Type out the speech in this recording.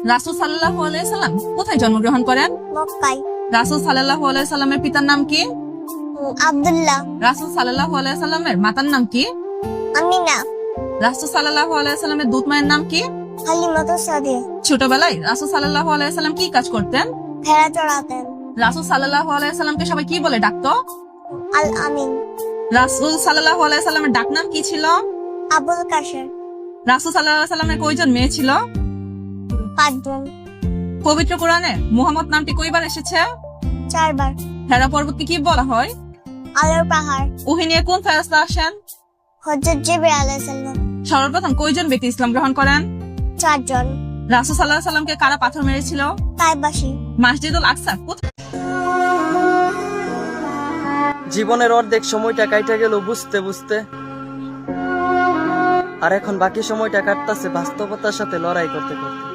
রাসূল সাল্লাল্লাহু আলাইহি সাল্লাম কোথায় জন্মগ্রহণ করেন? মক্কায়। রাসূল সাল্লাল্লাহু আলাইহি সাল্লামের পিতার নাম কি? আব্দুল্লাহ। রাসূল সাল্লাল্লাহু আলাইহি সাল্লামের মাতার নাম কি? আমিনা। রাসূল সাল্লাল্লাহু আলাইহি সাল্লামের দুধ মায়ের নাম কি? হালিমাতু সাদিয়া। ছোটবেলায় রাসূল সাল্লাল্লাহু আলাইহি সাল্লাম কি কাজ করতেন? ভেড়া চড়াতেন। রাসূল সাল্লাল্লাহু আলাইহি সাল্লামকে সবাই কি বলে ডাকতো? আল আমিন। রাসূল সাল্লাল্লাহু আলাইহি সাল্লামের ডাকনাম কি ছিল? আবুল কাশের। রাসূল সাল্লাল্লাহু আলাইহি সাল্লামের কয়জন মেয়ে ছিল? 5 জন। পবিত্র কোরআনে মুহাম্মদ নামটি কয়বার এসেছে? 4 বার। হেরা পর্বতকে কি বলা হয়? আলোর পাহাড়। ওহী নিয়ে কোন ফেরেশতা আসেন? হযরত জিবরাইল আলাইহিস সালাম। সর্বপ্রথম কয়জন ব্যক্তি ইসলাম গ্রহণ করেন? 4 জন। রাসূল সাল্লাল্লাহু আলাইহি সাল্লামকে কারা পাথর মেরেছিল? তাইবাসী। মসজিদুল আকসা কোথায়? জীবনের অর্ধেক সময়টা কাইটা গেল বুঝতে বুঝতে, আর এখন বাকি সময়টা কাটতাছে বাস্তবতার সাথে লড়াই করতে করতে।